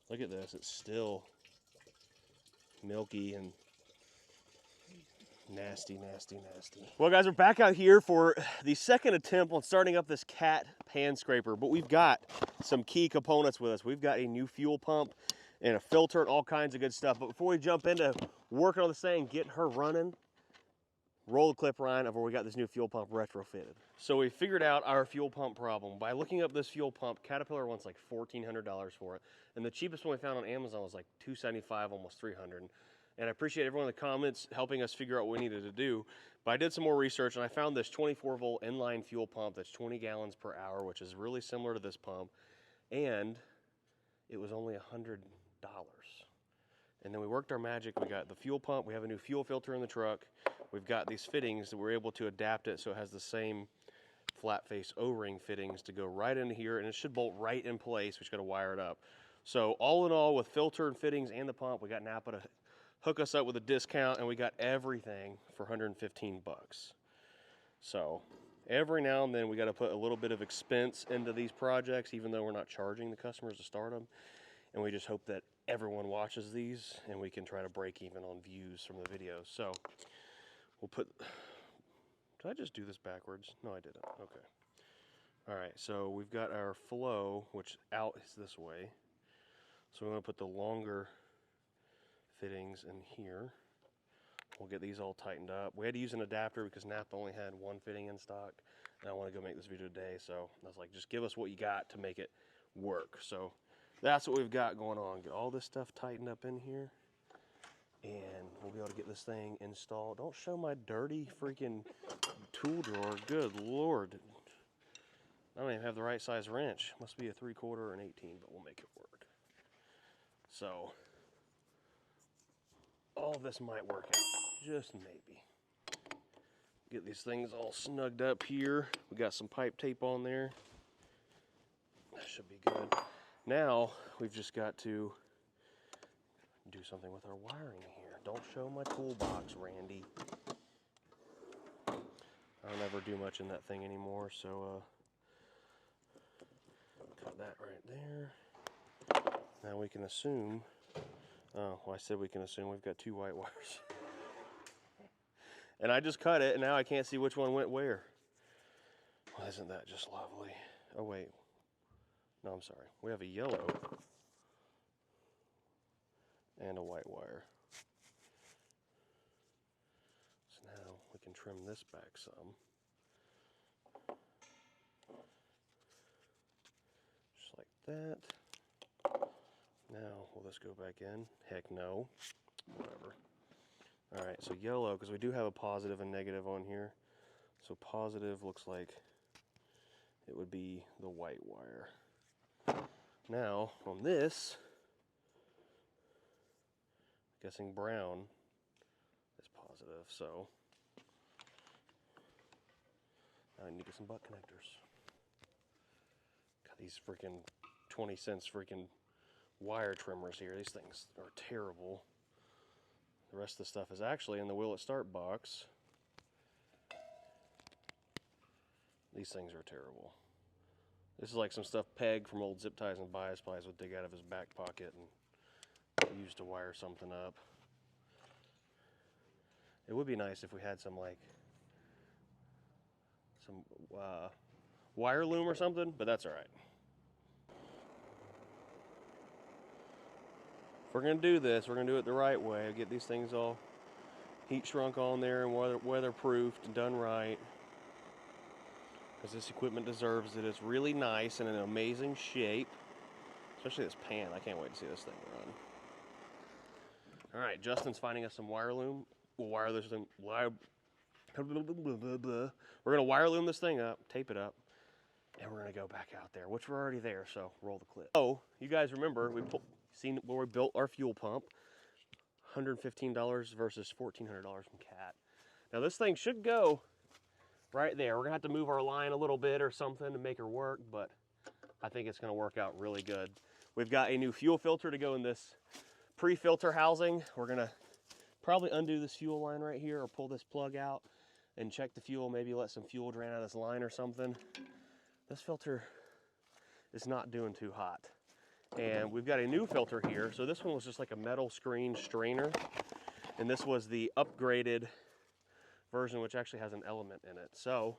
Look at this, it's still milky and nasty, nasty, nasty. Well guys, we're back out here for the second attempt on starting up this cat pan scraper, but we've got some key components with us. We've got a new fuel pump and a filter and all kinds of good stuff. But before we jump into working on this thing, getting her running, roll the clip, Ryan, of where we got this new fuel pump retrofitted. So we figured out our fuel pump problem by looking up this fuel pump. Caterpillar wants like $1,400 for it, and the cheapest one we found on Amazon was like $275, almost $300. And I appreciate everyone in the comments helping us figure out what we needed to do. But I did some more research and I found this 24-volt inline fuel pump that's 20 gallons per hour, which is really similar to this pump, and it was only $100. And then we worked our magic. We got the fuel pump. We have a new fuel filter in the truck. We've got these fittings that we're able to adapt it so it has the same flat face O-ring fittings to go right into here, and it should bolt right in place. We just got to wire it up. So all in all, with filter and fittings and the pump, we got Napa to hook us up with a discount, and we got everything for 115 bucks. So every now and then we got to put a little bit of expense into these projects, even though we're not charging the customers to start them. And we just hope that everyone watches these and we can try to break even on views from the videos. So we'll put, did I just do this backwards? No, I didn't. Okay. All right, so we've got our flow, which out is this way. So we're going to put the longer fittings in here. We'll get these all tightened up. We had to use an adapter because Napa only had one fitting in stock, and I want to go make this video today, so I was like, just give us what you got to make it work. So that's what we've got going on. Get all this stuff tightened up in here, and we'll be able to get this thing installed. Don't show my dirty freaking tool drawer. Good Lord. I don't even have the right size wrench. Must be a 3/4 or an 18, but we'll make it work. So all of this might work out, just maybe. Get these things all snugged up here. We got some pipe tape on there. That should be good. Now we've just got to do something with our wiring here. Don't show my toolbox, Randy. I don't ever do much in that thing anymore, so cut that right there. Now we can assume, oh, well, I said we can assume we've got 2 white wires. And I just cut it, and now I can't see which one went where. Well, isn't that just lovely? Oh, wait. No, I'm sorry. We have a yellow and a white wire. So now we can trim this back some. Just like that. Now, will this go back in? Heck no. Whatever. Alright, so yellow, because we do have a positive and negative on here. So positive looks like it would be the white wire. Now, on this, I'm guessing brown is positive, so I need to get some butt connectors. Got these freaking 20 cents freaking wire trimmers here. These things are terrible. The rest of the stuff is actually in the Will It Start box. These things are terrible. This is like some stuff Peg from old Zip Ties and Bias Plies would dig out of his back pocket and use to wire something up. It would be nice if we had some wire loom or something, but that's all right. If we're going to do this, we're going to do it the right way. Get these things all heat shrunk on there and weatherproofed and done right. Because this equipment deserves it. It's really nice and in an amazing shape. Especially this pan. I can't wait to see this thing run. Alright, Justin's finding us some wire loom. We'll wire this thing. We're going to wire loom this thing up, tape it up, and we're going to go back out there, which we're already there, so roll the clip. So, you guys remember, we've seen where we built our fuel pump. $115 versus $1,400 from Cat. Now this thing should go right there. We're gonna have to move our line a little bit or something to make her work, but I think it's gonna work out really good. We've got a new fuel filter to go in this pre-filter housing. We're gonna probably undo this fuel line right here or pull this plug out and check the fuel, maybe let some fuel drain out of this line or something. This filter is not doing too hot. And we've got a new filter here. So this one was just like a metal screen strainer. And this was the upgraded version, which actually has an element in it. So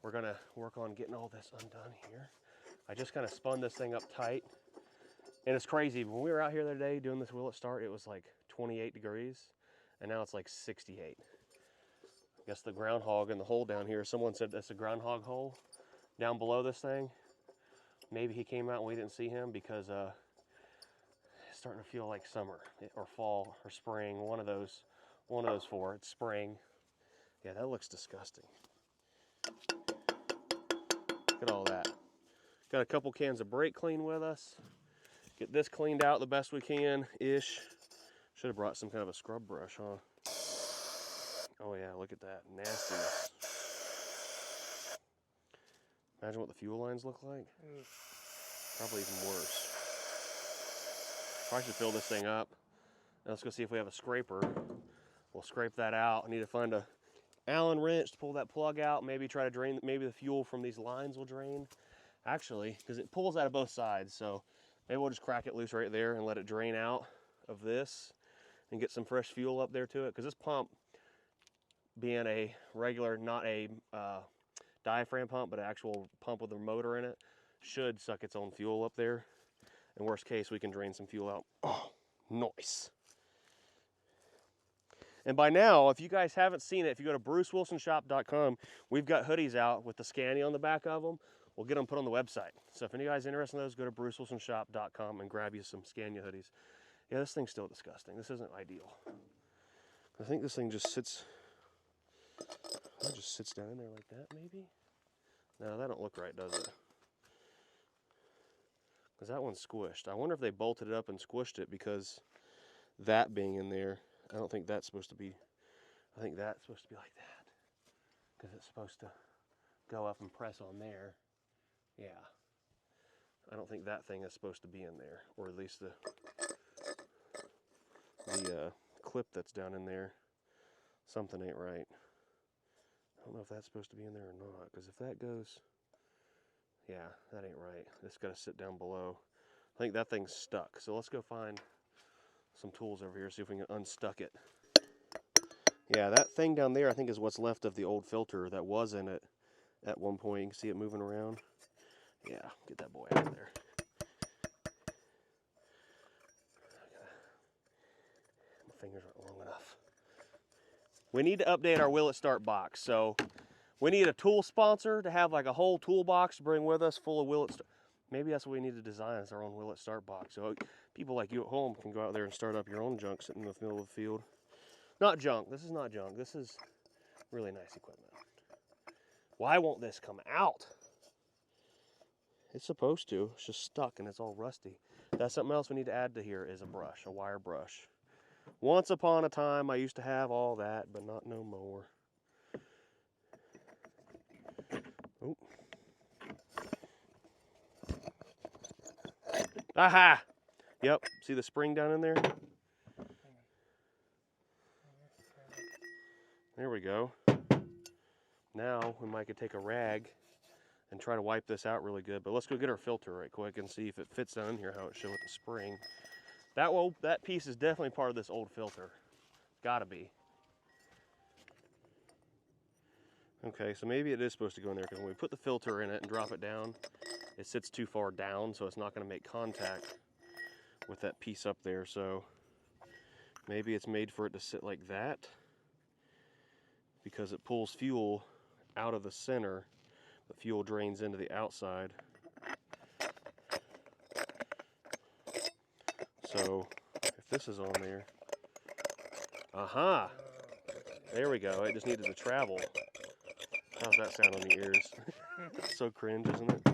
we're gonna work on getting all this undone here. I just kind of spun this thing up tight. And it's crazy, when we were out here the other day doing this will it start, it was like 28 degrees, and now it's like 68. I guess the groundhog in the hole down here, someone said that's a groundhog hole down below this thing. Maybe he came out and we didn't see him because it's starting to feel like summer or fall or spring, one of those four. It's spring. Yeah, that looks disgusting. Look at all that. Got a couple cans of brake clean with us. Get this cleaned out the best we can-ish. Should have brought some kind of a scrub brush, huh? Oh yeah, look at that nastiness. Imagine what the fuel lines look like. Probably even worse. Probably should fill this thing up. Now let's go see if we have a scraper. We'll scrape that out. I need to find a Allen wrench to pull that plug out. Maybe try to drain, maybe the fuel from these lines will drain. Actually, because it pulls out of both sides, so maybe we'll just crack it loose right there and let it drain out of this and get some fresh fuel up there to it. Because this pump, being a regular, not a diaphragm pump, but an actual pump with a motor in it, should suck its own fuel up there. In worst case, we can drain some fuel out. Oh, nice. And by now, if you guys haven't seen it, if you go to brucewilsonshop.com, we've got hoodies out with the Scania on the back of them. We'll get them put on the website. So if any guys interested in those, go to brucewilsonshop.com and grab you some Scania hoodies. Yeah, this thing's still disgusting. This isn't ideal. I think this thing just sits down in there like that, maybe? No, that don't look right, does it? Because that one's squished. I wonder if they bolted it up and squished it because that being in there, I don't think that's supposed to be, I think that's supposed to be like that. Because it's supposed to go up and press on there. Yeah. I don't think that thing is supposed to be in there, or at least the clip that's down in there. Something ain't right. I don't know if that's supposed to be in there or not, because if that goes, yeah, that ain't right. It's got to sit down below. I think that thing's stuck. So let's go find some tools over here, see if we can unstuck it. Yeah, that thing down there I think is what's left of the old filter that was in it at one point. You can see it moving around. Yeah, get that boy out of there. My fingers aren't long enough. We need to update our Will It Start box. So we need a tool sponsor to have like a whole toolbox to bring with us full of Will It Start. Maybe that's what we need to design, is our own Will It Start box. So people like you at home can go out there and start up your own junk sitting in the middle of the field. Not junk. This is not junk. This is really nice equipment. Why won't this come out? It's supposed to. It's just stuck and it's all rusty. That's something else we need to add to here, is a brush, a wire brush. Once upon a time I used to have all that, but not no more. Oh. Aha! Yep, see the spring down in there? There we go. Now we might could take a rag and try to wipe this out really good. But let's go get our filter right quick and see if it fits down here, how it should with the spring. That piece is definitely part of this old filter. Gotta be. Okay, so maybe it is supposed to go in there, because when we put the filter in it and drop it down, it sits too far down, so it's not going to make contact with that piece up there. So maybe it's made for it to sit like that, because it pulls fuel out of the center. The fuel drains into the outside. So if this is on there, aha, there we go. It just needed to travel. How's that sound on the ears? So cringe, isn't it?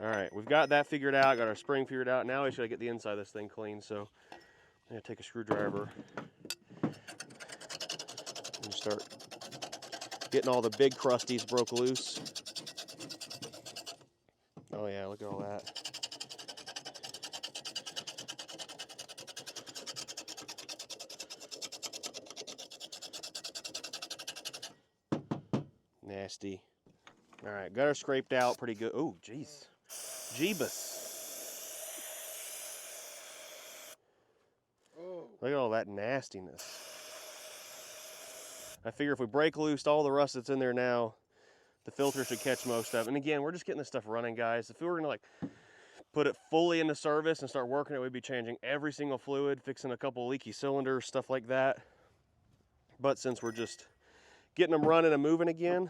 All right, we've got that figured out, got our spring figured out. Now we should get the inside of this thing clean. So I'm gonna take a screwdriver and start getting all the big crusties broke loose. Oh yeah, look at all that. Nasty. All right, got her scraped out pretty good. Oh, jeez. Jeebus. Look at all that nastiness. I figure if we break loose all the rust that's in there now, the filter should catch most of it. And again, we're just getting this stuff running, guys. If we were gonna like put it fully into service and start working it, we'd be changing every single fluid, fixing a couple leaky cylinders, stuff like that. But since we're just getting them running and moving again,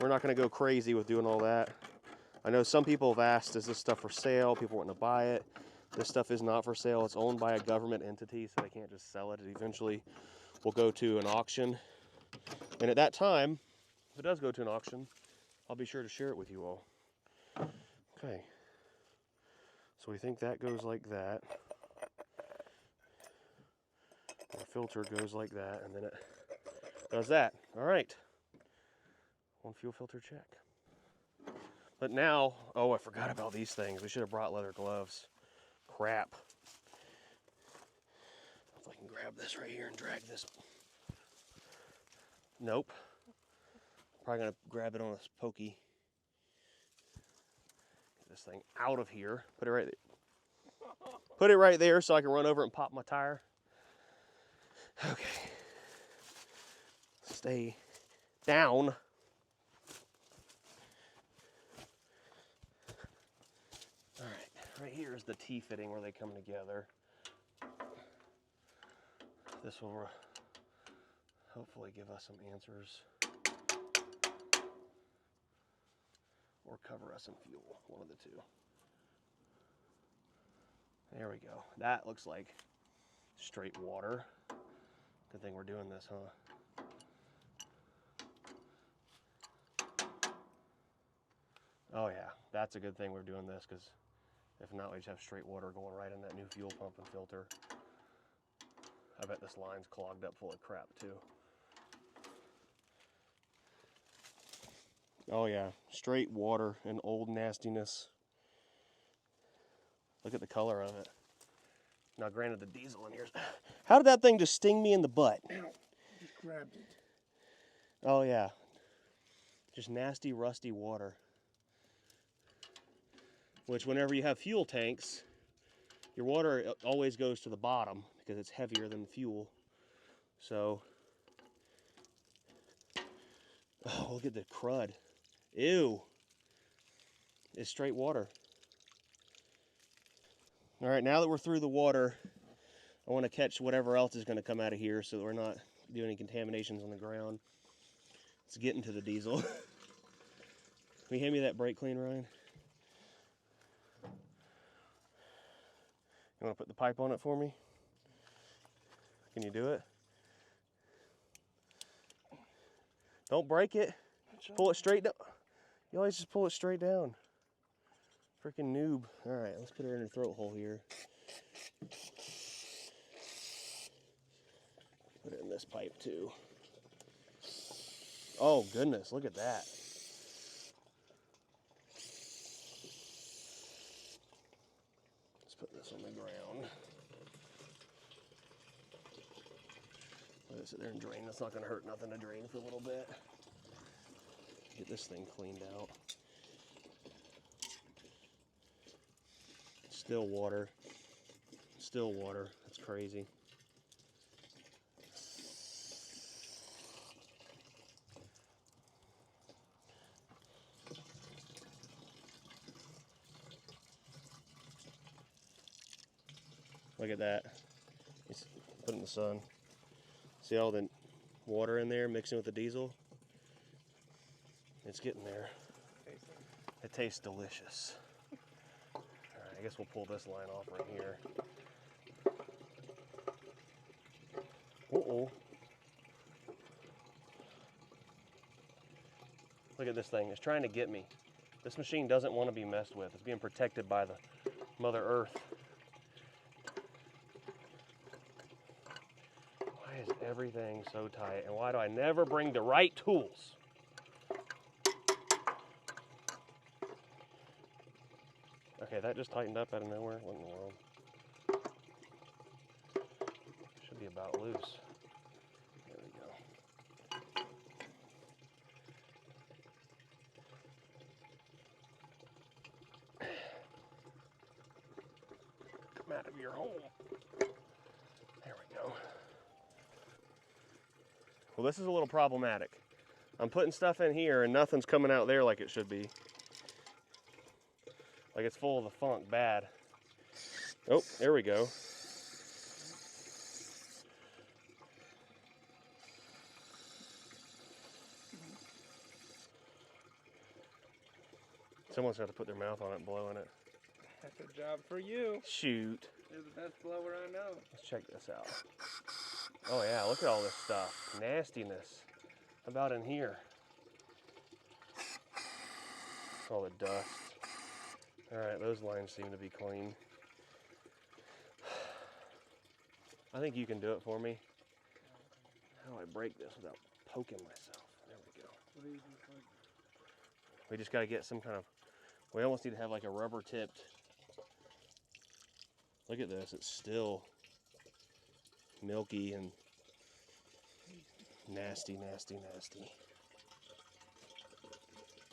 we're not gonna go crazy with doing all that. I know some people have asked, is this stuff for sale? People wanting to buy it. This stuff is not for sale. It's owned by a government entity, so they can't just sell it. It eventually will go to an auction. And at that time, if it does go to an auction, I'll be sure to share it with you all. Okay. So we think that goes like that. Our filter goes like that, and then it does that. All right. One fuel filter check. But now, oh, I forgot about these things. We should have brought leather gloves. Crap. If I can grab this right here and drag this. Nope. Probably gonna grab it on a pokey. Get this thing out of here. Put it right there. Put it right there so I can run over and pop my tire. Okay. Stay down. All right, right here is the T-fitting where they come together. This will hopefully give us some answers. Or cover us in fuel, one of the two. There we go. That looks like straight water. Good thing we're doing this, huh? Oh yeah, that's a good thing we're doing this, because if not, we just have straight water going right in that new fuel pump and filter. I bet this line's clogged up full of crap too. Oh yeah, straight water and old nastiness. Look at the color of it. Now granted, the diesel in here. How did that thing just sting me in the butt? Ow, just grabbed it. Oh yeah, just nasty, rusty water. Which whenever you have fuel tanks, your water always goes to the bottom because it's heavier than the fuel. So, oh, look at the crud. Ew. It's straight water. All right, now that we're through the water, I want to catch whatever else is going to come out of here so that we're not doing any contaminations on the ground. Let's get into the diesel. Can you hand me that brake clean, Ryan? You want to put the pipe on it for me? Can you do it? Don't break it. Pull it straight down. You always just pull it straight down. Freaking noob. All right, let's put her in her throat hole here. Put it in this pipe too. Oh goodness, look at that. Let's put this on the ground. Let it sit there and drain. That's not gonna hurt nothing to drain for a little bit. Get this thing cleaned out. Still water. Still water. That's crazy. Look at that. Just put it in the sun. See all the water in there mixing with the diesel? It's getting there. It tastes delicious. All right, I guess we'll pull this line off right here. Uh-oh. Look at this thing. It's trying to get me. This machine doesn't want to be messed with. It's being protected by the Mother Earth. Why is everything so tight? And why do I never bring the right tools? Okay, that just tightened up out of nowhere. What in the world? Should be about loose. There we go. Come out of your hole. There we go. Well, this is a little problematic. I'm putting stuff in here and nothing's coming out there like it should be. Like it's full of the funk bad. Oh, there we go. Someone's got to put their mouth on it and blow in it. That's a job for you. Shoot. You're the best blower I know. Let's check this out. Oh yeah, look at all this stuff. Nastiness. How about in here? All the dust. All right, those lines seem to be clean. I think you can do it for me. How do I break this without poking myself? There we go. What do you do? We just got to get some kind of, we almost need to have like a rubber tipped. Look at this, it's still milky and nasty, nasty, nasty.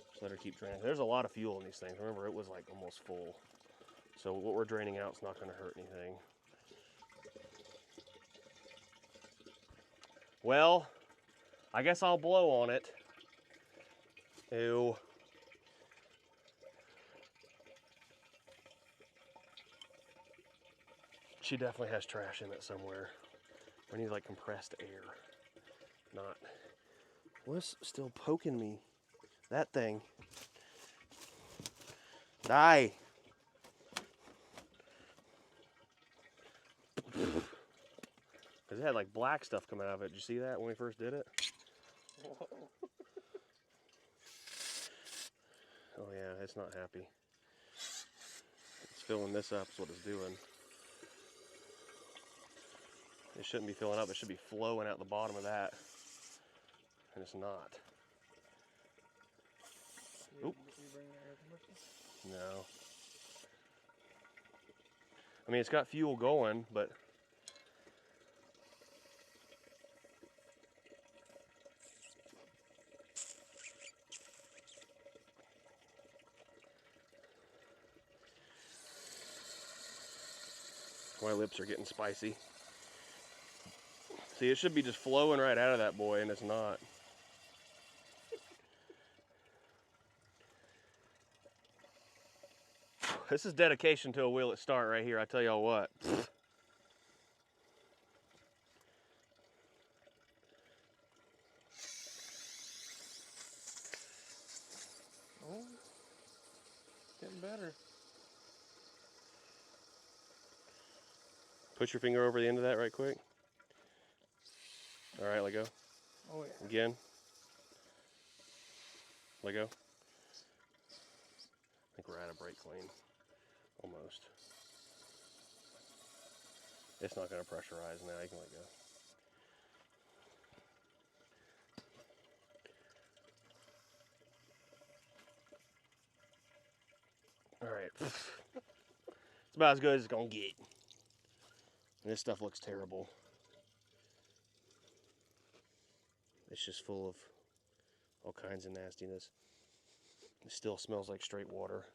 Just let her keep draining. There's a lot of fuel in these things. Remember, it was like almost full. So what we're draining out is not going to hurt anything. Well, I guess I'll blow on it. Ew. She definitely has trash in it somewhere. We need like compressed air. Not. What's still poking me? That thing. Die. Because it had like black stuff coming out of it. Did you see that when we first did it? Whoa. Oh yeah, it's not happy. It's filling this up is what it's doing. It shouldn't be filling up, it should be flowing out the bottom of that. And it's not. Oop. No. I mean, it's got fuel going, but my lips are getting spicy. See, it should be just flowing right out of that boy, and it's not. This is dedication to a wheel at start right here, I tell y'all what. Oh, getting better. Put your finger over the end of that right quick. All right, let go. Oh yeah. Again. Let go. I think we're at a brake clean. Almost. It's not going to pressurize now. You can let go. All right. It's about as good as it's going to get. And this stuff looks terrible. It's just full of all kinds of nastiness. It still smells like straight water.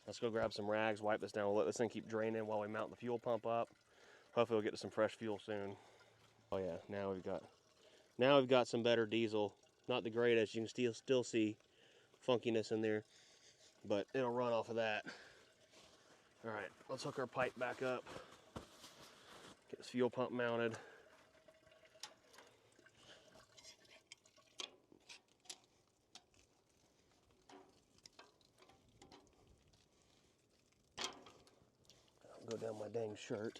Let's go grab some rags, wipe this down. We'll let this thing keep draining while we mount the fuel pump up. Hopefully we'll get to some fresh fuel soon. Oh yeah, now we've got some better diesel. Not the greatest, you can still see funkiness in there, but it'll run off of that. All right, let's hook our pipe back up. Get this fuel pump mounted. Go down my dang shirt.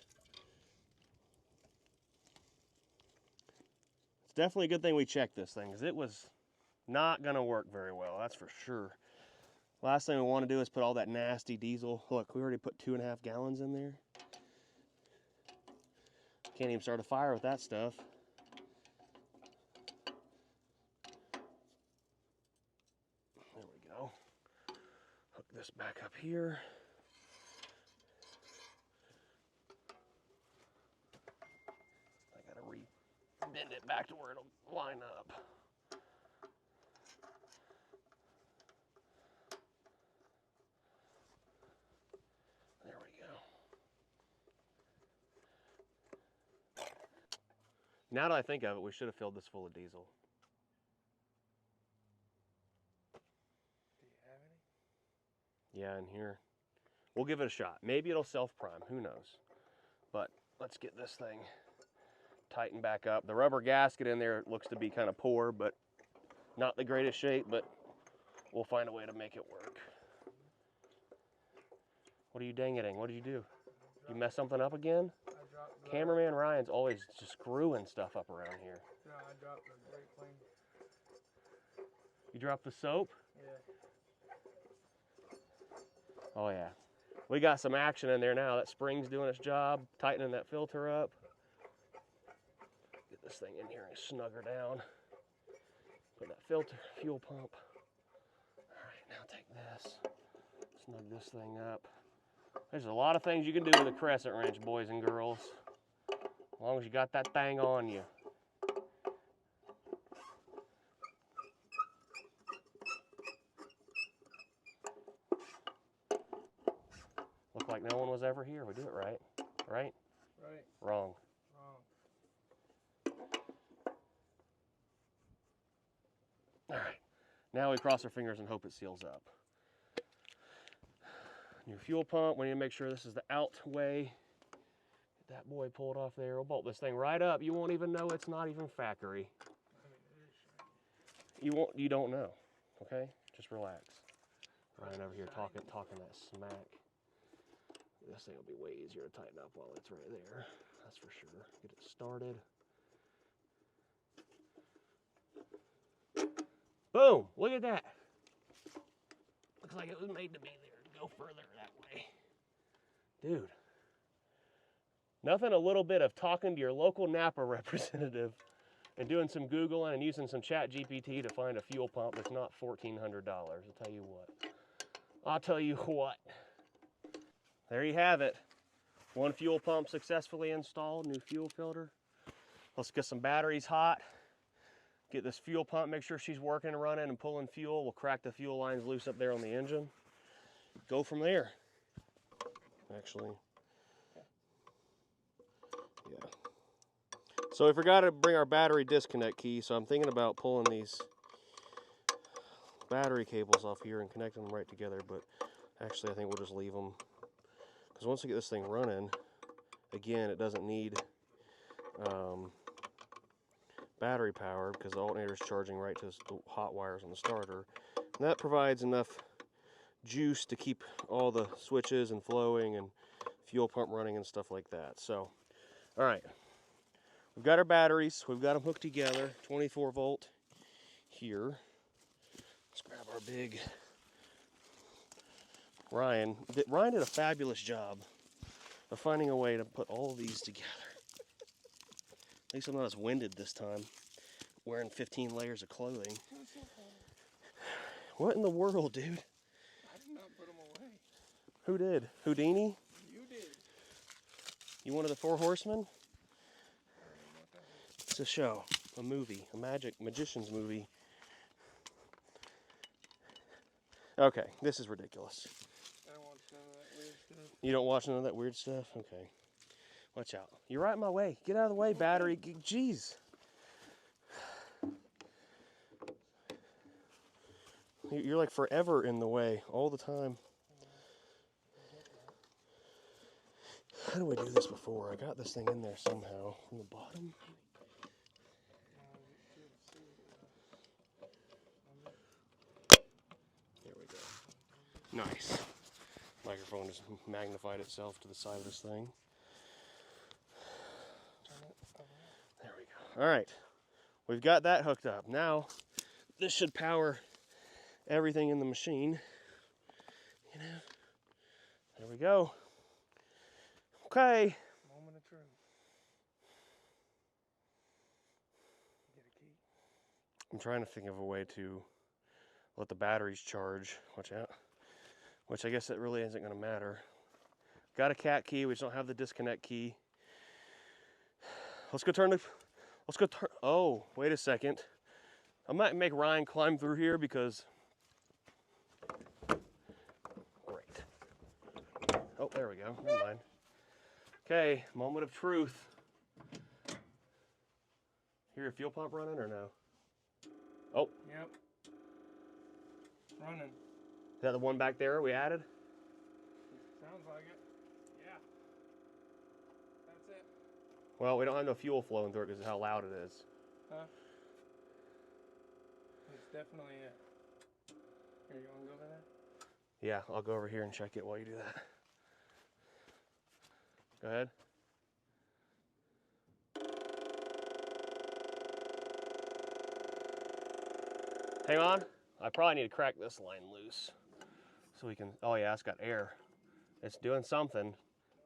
It's definitely a good thing we checked this thing, because it was not gonna work very well, that's for sure. Last thing we want to do is put all that nasty diesel. Look, we already put 2.5 gallons in there. Can't even start a fire with that stuff. There we go. Hook this back up here. Bend it back to where it'll line up. There we go. Now that I think of it, we should have filled this full of diesel. Do you have any? Yeah, in here. We'll give it a shot. Maybe it'll self-prime. Who knows? But let's get this thing tightened back up. The rubber gasket in there looks to be kind of poor, but not the greatest shape, but we'll find a way to make it work. What are you dang-itting? What did you do? You mess something up again? I dropped the, Cameraman Ryan's always just screwing stuff up around here. no, I dropped the brake clean. You dropped the soap? Yeah. Oh yeah. We got some action in there now. That spring's doing its job, tightening that filter up. Get this thing in here and snug her down. Put that filter, fuel pump. All right, now take this, snug this thing up. There's a lot of things you can do with a crescent wrench, boys and girls, as long as you got that thing on you. Look like no one was ever here. We do it right, right? Right. Wrong. Wrong. All right, now we cross our fingers and hope it seals up. New fuel pump, we need to make sure this is the out way. Get that boy pulled off there. We'll bolt this thing right up. You won't even know it's not even factory. I mean, it is shiny. You don't know, okay? Just relax. Ryan over here talking that smack. This thing will be way easier to tighten up while it's right there. That's for sure. Get it started. Boom! Look at that. Looks like it was made to be there. Go further that way. Dude. Nothing a little bit of talking to your local Napa representative and doing some Googling and using some Chat GPT to find a fuel pump that's not $1,400. I'll tell you what. I'll tell you what. There you have it. One fuel pump successfully installed, new fuel filter. Let's get some batteries hot. Get this fuel pump, make sure she's working and running and pulling fuel. We'll crack the fuel lines loose up there on the engine. Go from there. Actually, yeah. So we forgot to bring our battery disconnect key, so I'm thinking about pulling these battery cables off here and connecting them right together, but actually I think we'll just leave them. Because once we get this thing running, again, it doesn't need battery power because the alternator is charging right to the hot wires on the starter. And that provides enough juice to keep all the switches and flowing and fuel pump running and stuff like that. So, all right, we've got our batteries. We've got them hooked together, 24 volt here. Let's grab our big Ryan did a fabulous job of finding a way to put all of these together. At least I'm not as winded this time, wearing 15 layers of clothing. What in the world, dude? I did not put them away. Who did? Houdini? You did. You one of the four horsemen? It's a show, a movie, a magician's movie. Okay, this is ridiculous. I don't watch none of that weird stuff. You don't watch none of that weird stuff? Okay. Watch out. You're right in my way. Get out of the way, battery. Jeez. You're like forever in the way, all the time. How do we do this before? I got this thing in there somehow. From the bottom? There we go. Nice. Microphone just magnified itself to the side of this thing. There we go. All right. We've got that hooked up. Now, this should power everything in the machine. You know, there we go. Okay. Moment of truth. Get a key. I'm trying to think of a way to let the batteries charge. Watch out. Which I guess it really isn't going to matter. Got a cat key. We just don't have the disconnect key. Let's go turn. Oh, wait a second. I might make Ryan climb through here because. Great. Oh, there we go. Never mind. Okay, moment of truth. Hear your fuel pump running or no? Oh. Yep. Running. Is that the one back there we added? Sounds like it. Yeah. That's it. Well, we don't have no fuel flowing through it because of how loud it is. Huh? It's definitely it. Here, you want to go over there? Yeah, I'll go over here and check it while you do that. Go ahead. Hang on. I probably need to crack this line loose so we can, oh yeah, it's got air. It's doing something.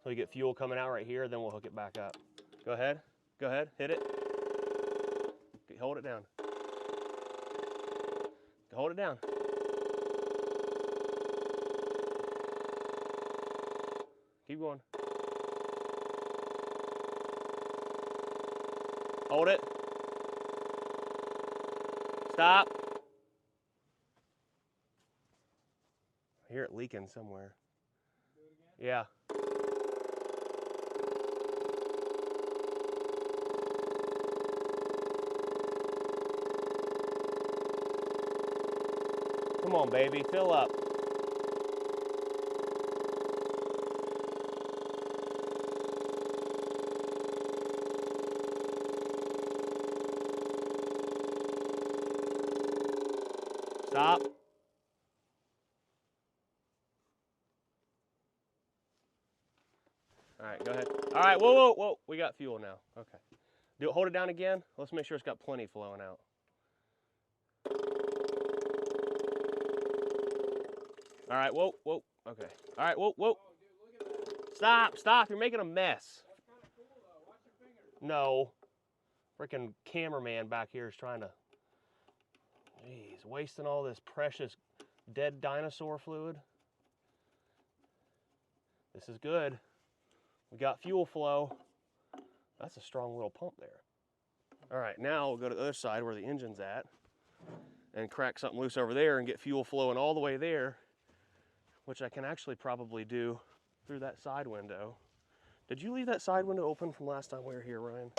So we get fuel coming out right here, then we'll hook it back up. Go ahead. Go ahead. Hit it. Okay, hold it down. Hold it down. Keep going. Hold it. Stop. I hear it leaking somewhere. Do it again? Yeah. Come on, baby, fill up. Stop. All right, go ahead. All right, whoa, whoa, whoa. We got fuel now. Okay. Hold it down again. Let's make sure it's got plenty flowing out. All right, whoa, whoa. Okay. All right, whoa, whoa. Oh, dude, look at that. Stop, stop. You're making a mess. That's kind of cool, though. Watch your fingers. No. Freaking cameraman back here is trying to, jeez, wasting all this precious dead dinosaur fluid. This is good. We got fuel flow. That's a strong little pump there. All right, now we'll go to the other side where the engine's at and crack something loose over there and get fuel flowing all the way there, which I can actually probably do through that side window. Did you leave that side window open from last time we were here, Ryan?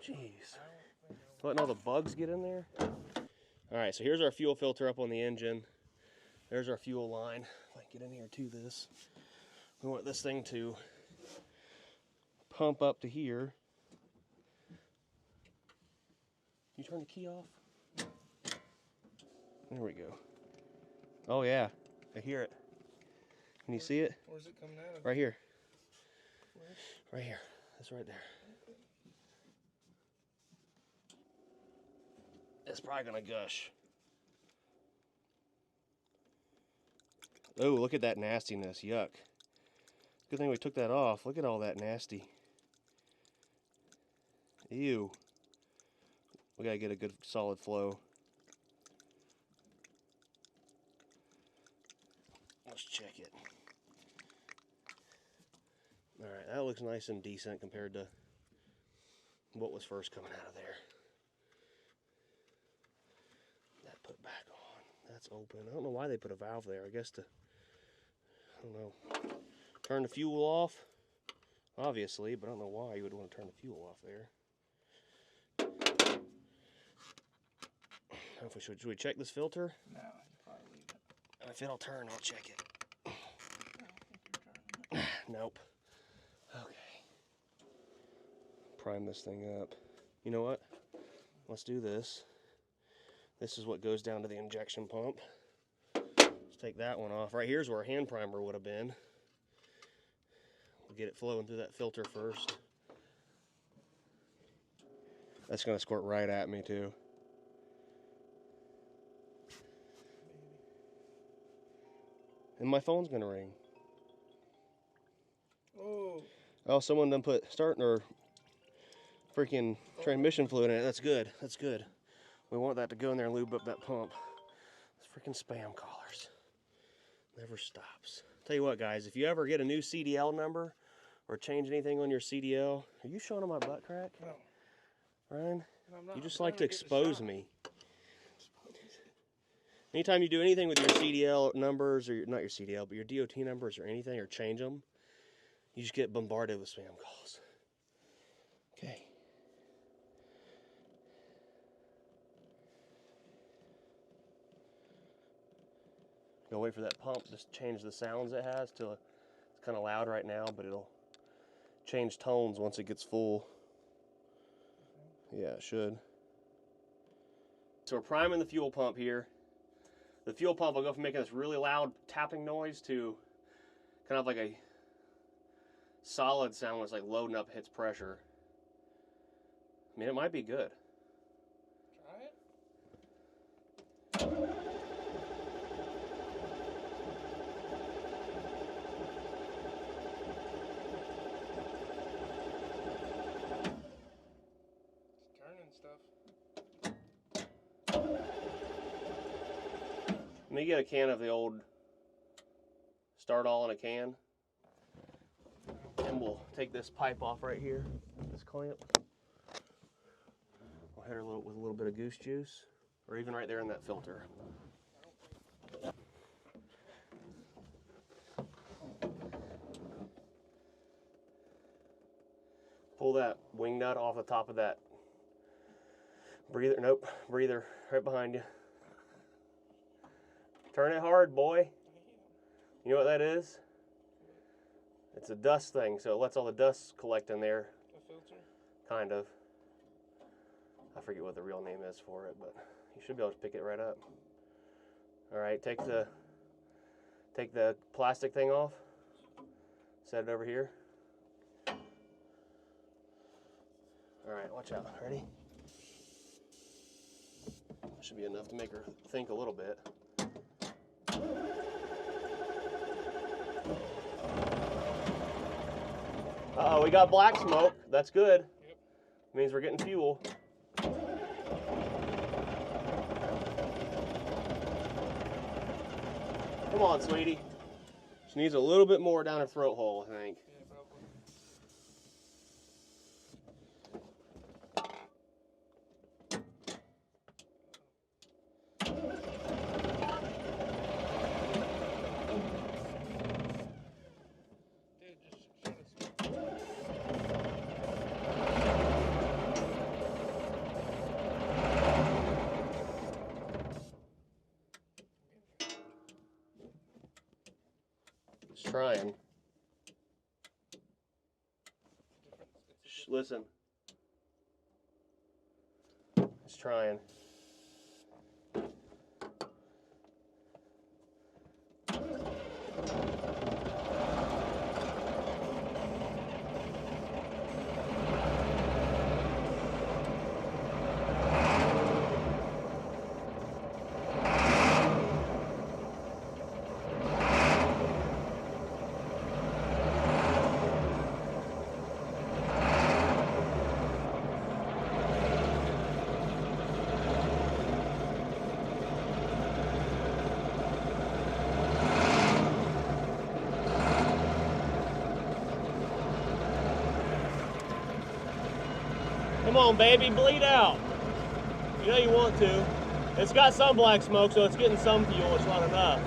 Jeez. Letting all the bugs get in there. All right, so here's our fuel filter up on the engine. There's our fuel line. If I can get in here to this. We want this thing to pump up to here. You turn the key off? There we go. Oh yeah, I hear it. Can you see it? Where's it coming out of? Right here. Where? Right here. It's right there. It's probably gonna gush. Oh, look at that nastiness. Yuck. Good thing we took that off. Look at all that nasty. Ew. We gotta get a good solid flow. Let's check it. Alright, that looks nice and decent compared to what was first coming out of there. That put back on. That's open. I don't know why they put a valve there. I guess to, I don't know, turn the fuel off, obviously, but I don't know why you would want to turn the fuel off there. Should we check this filter? No, you probably leave it. If it'll turn, I'll check it. I don't think you're turning it. Nope. Okay. Prime this thing up. You know what? Let's do this. This is what goes down to the injection pump. Let's take that one off. Right here's where a hand primer would have been. We'll get it flowing through that filter first. That's going to squirt right at me too. And my phone's going to ring. Oh, someone done put starting or freaking transmission fluid in it. That's good. That's good. We want that to go in there and lube up that pump. It's freaking spam callers. Never stops. Tell you what, guys, if you ever get a new CDL number or change anything on your CDL, are you showing on my butt crack? No. Ryan? I'm You just trying like to get the expose shot. me. Anytime you do anything with your CDL numbers, or not your CDL, but your DOT numbers or anything, or change them, you just get bombarded with spam calls. Okay. Go wait for that pump, just change the sounds it has to, it's kind of loud right now, but it'll change tones once it gets full. Yeah, it should. So we're priming the fuel pump here. The fuel pump will go from making this really loud tapping noise to kind of like a solid sound when it's like loading up, hits pressure. I mean, it might be good. Try it. Let me get a can of the old Start All in a can. And we'll take this pipe off right here, this clamp. We'll hit her with a little bit of goose juice, or even right there in that filter. Pull that wing nut off the top of that breather. Nope, breather right behind you. Turn it hard, boy. You know what that is? It's a dust thing, so it lets all the dust collect in there. A filter? Kind of. I forget what the real name is for it, but you should be able to pick it right up. All right, take the plastic thing off. Set it over here. All right, watch out. Ready? Should be enough to make her think a little bit. Uh-oh, we got black smoke. That's good. Yep. Means we're getting fuel. Come on, sweetie. She needs a little bit more down her throat hole, I think. Yeah, probably. Dude, just shut it. Just trying. Shh, listen. Just trying. Come on, baby, bleed out. You know you want to. It's got some black smoke, so it's getting some fuel. It's not enough.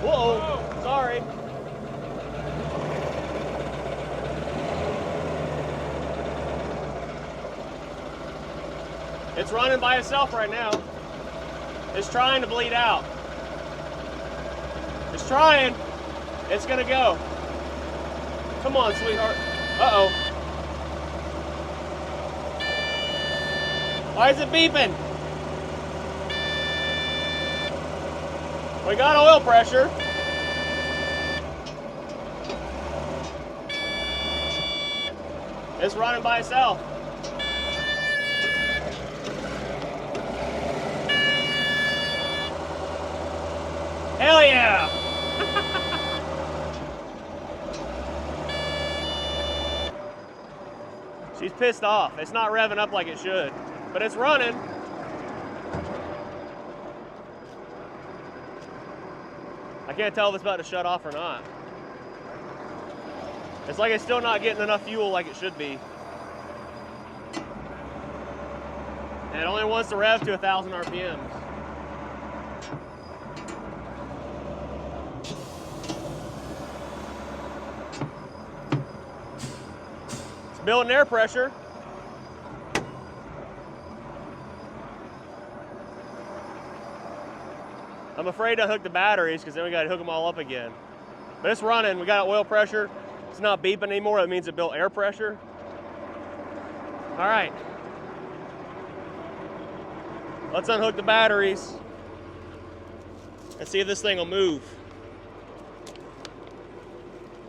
Whoa, sorry. It's running by itself right now. It's trying to bleed out. It's trying. It's gonna go. Come on, sweetheart. Uh-oh. Why is it beeping? We got oil pressure. It's running by itself. Hell yeah! She's pissed off. It's not revving up like it should, but it's running. I can't tell if it's about to shut off or not. It's like it's still not getting enough fuel like it should be. And it only wants to rev to 1,000 RPMs. building air pressure. I'm afraid to hook the batteries because then we got to hook them all up again. But it's running. We got oil pressure. It's not beeping anymore. That means it built air pressure. All right. Let's unhook the batteries and see if this thing will move.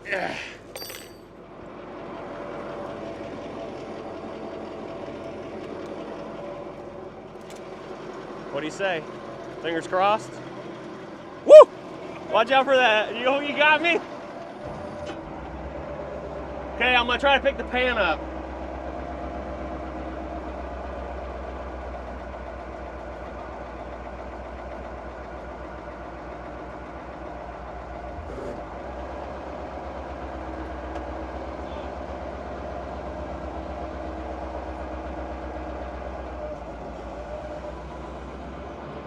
Yeah. What do you say? Fingers crossed? Woo! Watch out for that. You got me? Okay, I'm gonna try to pick the pan up.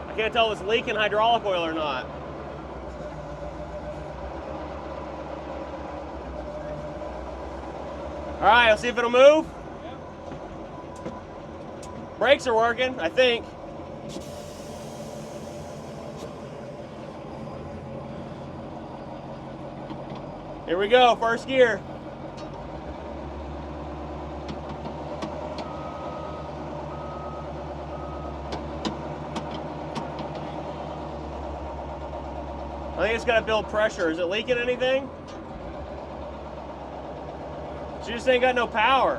I can't tell if it's leaking hydraulic oil or not. All right, let's see if it'll move. Brakes are working, I think. Here we go, first gear. I think it's got to build pressure. Is it leaking anything? She just ain't got no power.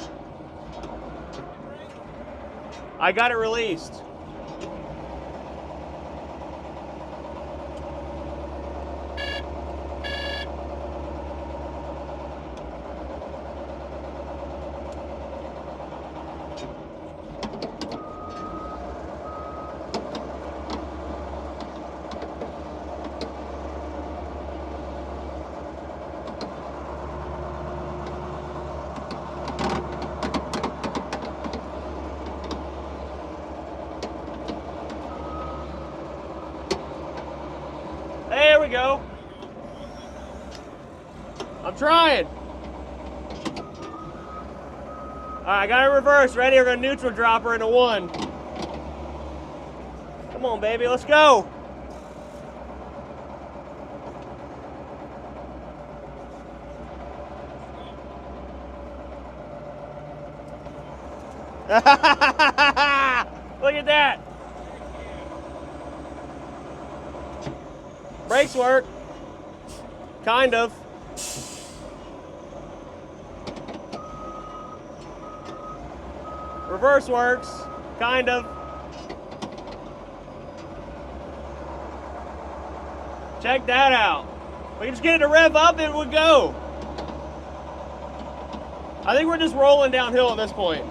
I got it released. There we go. I'm trying. All right, I got it reversed. Ready? We're gonna neutral drop her into 1. Come on, baby, let's go. Look at that. Brakes work. Kind of. Reverse works. Kind of. Check that out. We can just get it to rev up, it would go. I think we're just rolling downhill at this point.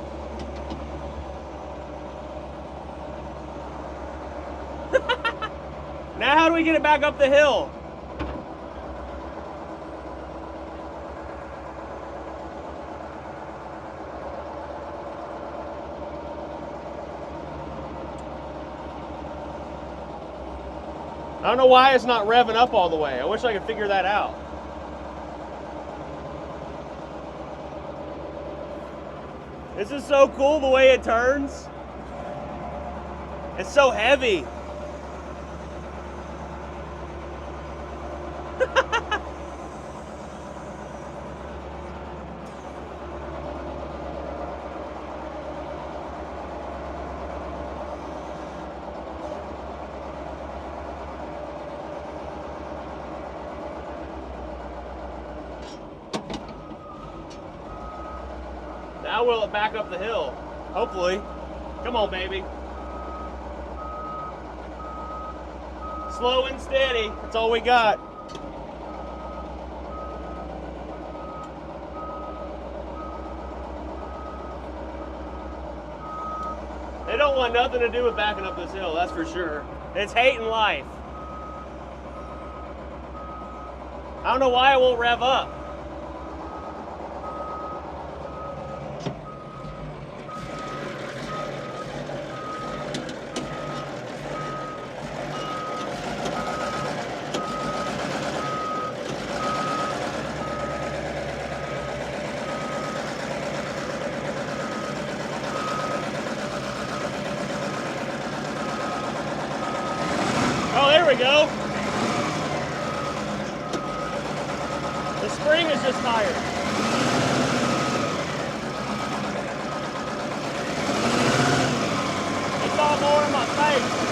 Now how do we get it back up the hill? I don't know why it's not revving up all the way. I wish I could figure that out. This is so cool the way it turns. It's so heavy. Now will it back up the hill? Hopefully. Come on, baby. Slow and steady. That's all we got. They don't want nothing to do with backing up this hill, that's for sure. It's hating life. I don't know why it won't rev up. There we go. The spring is just tired. It's all going in my face.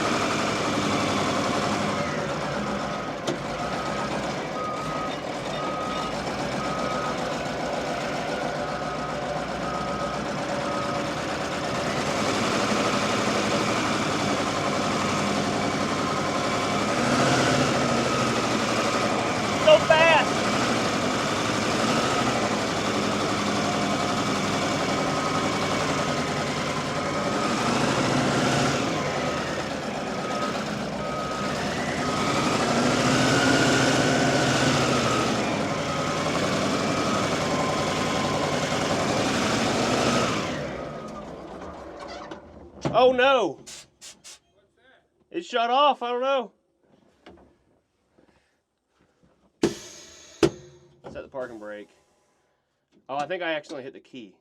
So fast. Oh no. What's that? It shut off. I don't know. Set the parking brake. Oh, I think I accidentally hit the key.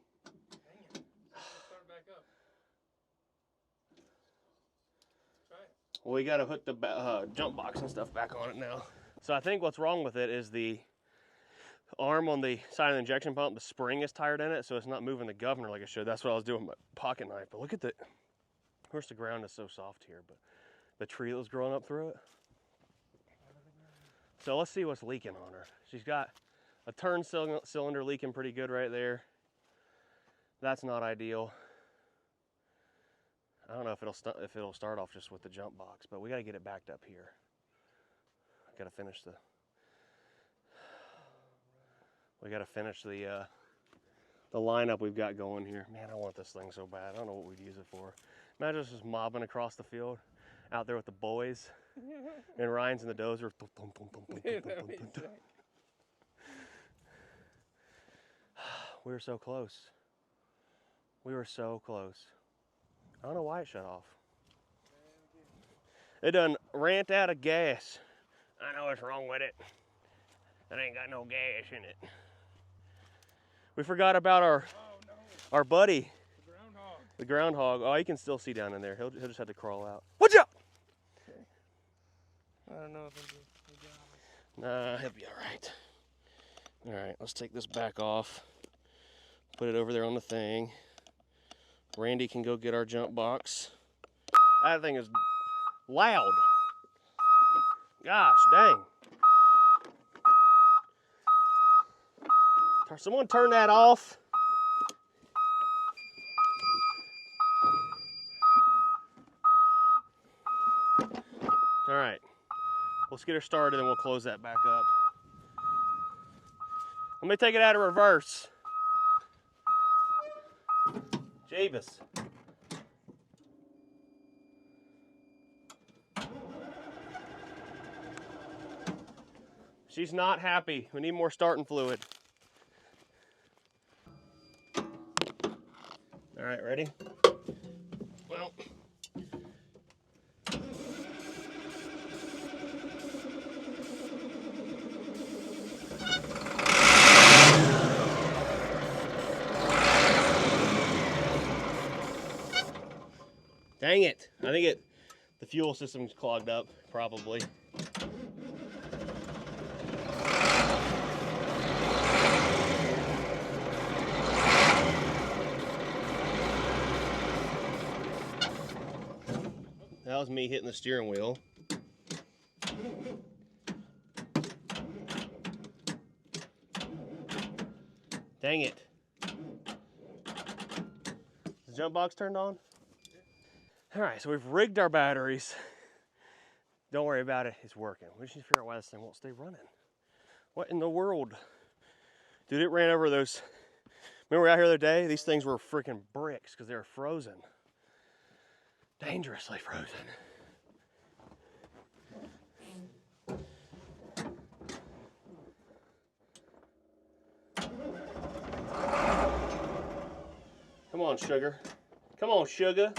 Dang it. Start it back up. Try it. Well, we got to put the jump box and stuff back on it now. So I think what's wrong with it is the arm on the side of the injection pump, the spring is tired in it, so it's not moving the governor like it should. That's what I was doing with my pocket knife. But look at the, of course the ground is so soft here, but the tree that was growing up through it. So let's see what's leaking on her. She's got a turn cylinder leaking pretty good right there. That's not ideal. I don't know if it'll start off just with the jump box, but we got to get it backed up here. Got to finish the. We got to finish the lineup we've got going here. Man, I want this thing so bad. I don't know what we'd use it for. Imagine us just mobbing across the field, out there with the boys, and Ryan's in the dozer. We were so close. We were so close. I don't know why it shut off. It done ran out of gas. I know what's wrong with it. It ain't got no gas in it. We forgot about our buddy. The groundhog. Oh, you can still see down in there. He'll just have to crawl out. Watch out! Okay. I don't know if I'm Nah, he'll be all right. All right, let's take this back off. Put it over there on the thing. Randy can go get our jump box. That thing is loud. Gosh, dang. Someone turn that off. All right, let's get her started and we'll close that back up. Let me take it out of reverse. Jeebus. She's not happy. We need more starting fluid. All right, ready? Well. Dang it. I think the fuel system's clogged up, probably. That was me hitting the steering wheel. Dang it. Is the jump box turned on? All right, so we've rigged our batteries. Don't worry about it, it's working. We just need to figure out why this thing won't stay running. What in the world? Dude, it ran over those. Remember we were out here the other day? These things were freaking bricks because they were frozen. Dangerously frozen. Come on, sugar. Come on, sugar.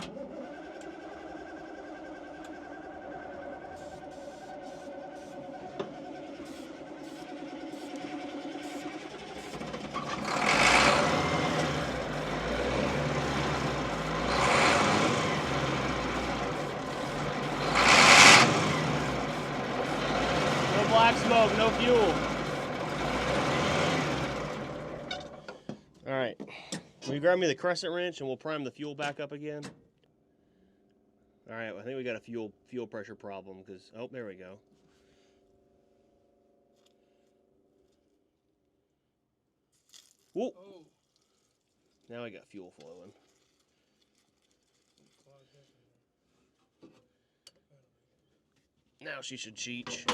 dog, no fuel. All right, will you grab me the crescent wrench and we'll prime the fuel back up again? All right, well, I think we got a fuel pressure problem because, oh, there we go. Whoa. Oh. Now we got fuel flowing. Now she should cheech.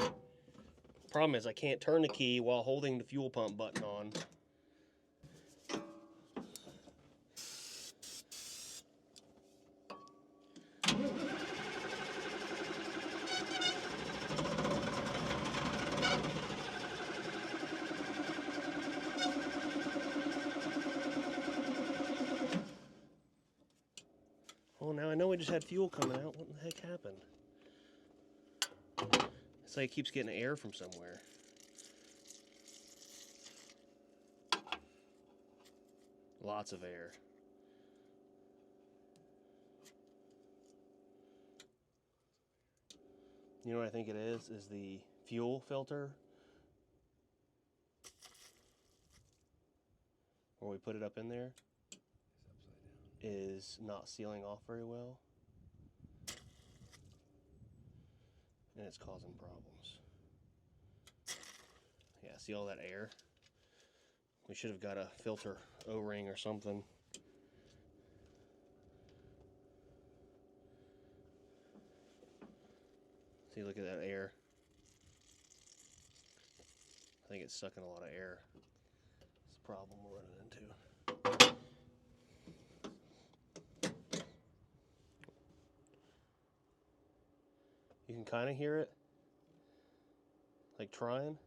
Problem is I can't turn the key while holding the fuel pump button on. Oh, now I know we just had fuel coming out. What the heck happened? It's like it keeps getting air from somewhere. Lots of air. You know what I think it is? Is the fuel filter. Where we put it up in there is not sealing off very well. And it's causing problems. Yeah, see all that air? We should have got a filter O-ring or something. See, look at that air. I think it's sucking a lot of air. That's the problem we're running into. You can kind of hear it, like trying.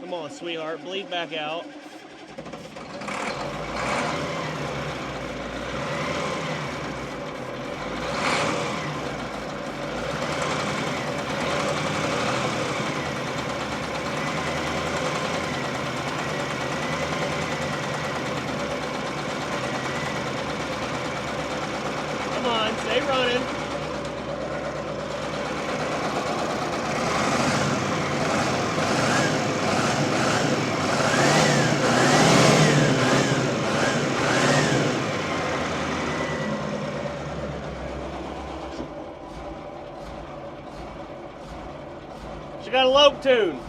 Come on, sweetheart, bleed back out. Come on, stay running. She got a lobe tune.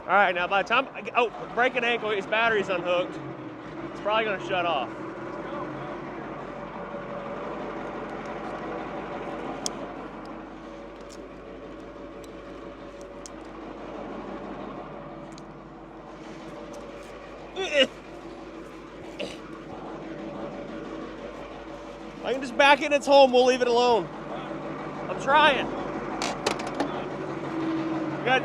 All right, now by the time, oh, break an ankle, his battery's unhooked. It's probably gonna shut off. I can just back it in its home, we'll leave it alone. I'm trying. Good.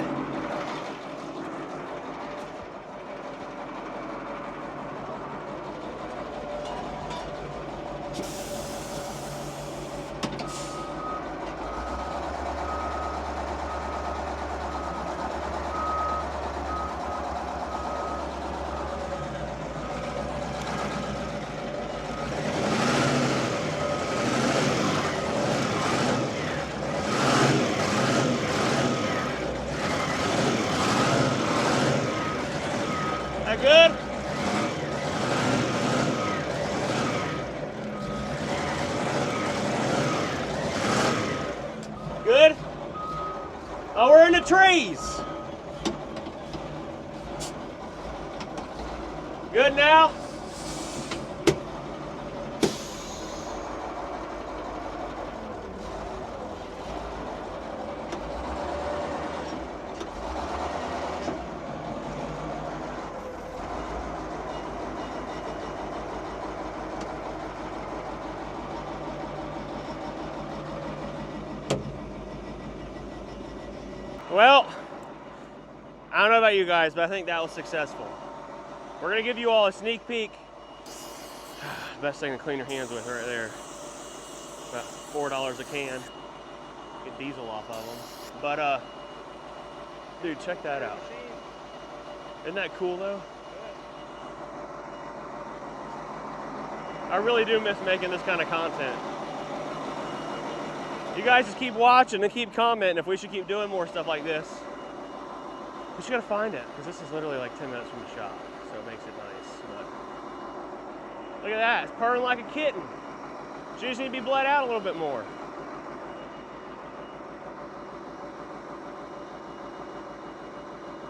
That good? Good? Oh, we're in the trees. Good now? Well, I don't know about you guys, but I think that was successful. We're gonna give you all a sneak peek. Best thing to clean your hands with right there. About $4 a can. Get diesel off of them. But dude, check that out. Isn't that cool though? I really do miss making this kind of content. You guys just keep watching and keep commenting if we should keep doing more stuff like this. We just gotta find it, because this is literally like 10 minutes from the shop, so it makes it nice. But look at that, it's purring like a kitten. She just need to be bled out a little bit more.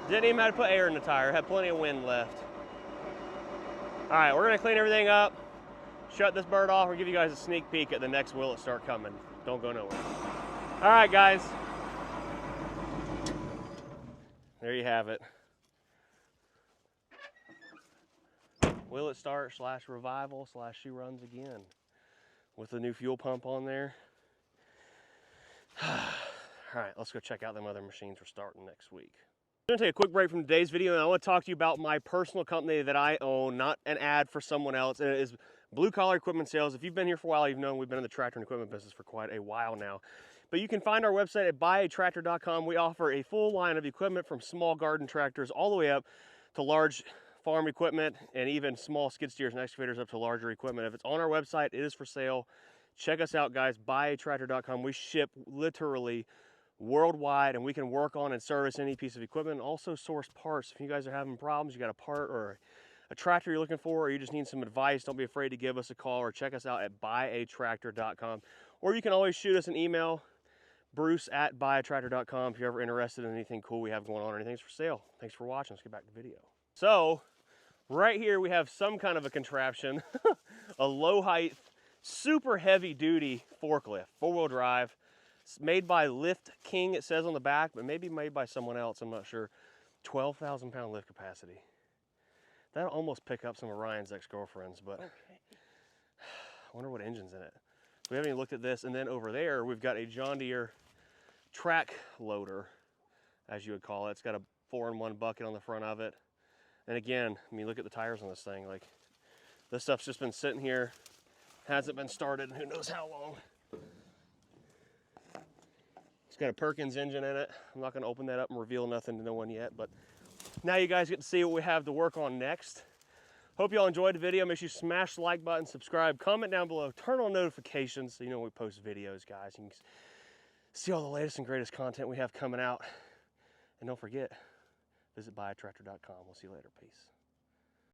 Didn't even have to put air in the tire, had plenty of wind left. All right, we're gonna clean everything up, shut this bird off, we'll give you guys a sneak peek at the next Will It Start coming. Don't go nowhere. All right, guys. There you have it. Will It Start / revival / she runs again with the new fuel pump on there. All right, let's go check out them other machines we're starting next week. I'm gonna take a quick break from today's video, and I want to talk to you about my personal company that I own, not an ad for someone else, and it is Blue Collar Equipment Sales. If you've been here for a while, you've known we've been in the tractor and equipment business for quite a while now. But you can find our website at buyatractor.com. We offer a full line of equipment from small garden tractors all the way up to large farm equipment, and even small skid steers and excavators up to larger equipment. If it's on our website, it is for sale. Check us out, guys, buyatractor.com. We ship literally worldwide, and we can work on and service any piece of equipment, and also source parts. If you guys are having problems, you got a part or a tractor you're looking for, or you just need some advice, don't be afraid to give us a call or check us out at buyatractor.com. Or you can always shoot us an email, bruce@buyatractor.com, if you're ever interested in anything cool we have going on or anything's for sale. Thanks for watching. Let's get back to the video. So right here we have some kind of a contraption, a low height, super heavy duty forklift, 4-wheel drive. It's made by Lift King, it says on the back, but maybe made by someone else, I'm not sure. 12,000 pound lift capacity. That'll almost pick up some of Ryan's ex-girlfriends, but okay. I wonder what engine's in it. We haven't even looked at this. And then over there, we've got a John Deere track loader, as you would call it. It's got a 4-in-1 bucket on the front of it. And again, I mean, look at the tires on this thing. Like, this stuff's just been sitting here, hasn't been started in who knows how long. It's got a Perkins engine in it. I'm not gonna open that up and reveal nothing to no one yet, but now you guys get to see what we have to work on next. Hope y'all enjoyed the video. Make sure you smash the like button, subscribe, comment down below, turn on notifications so you know when we post videos, guys. You can see all the latest and greatest content we have coming out. And don't forget, visit buyatractor.com. We'll see you later. Peace.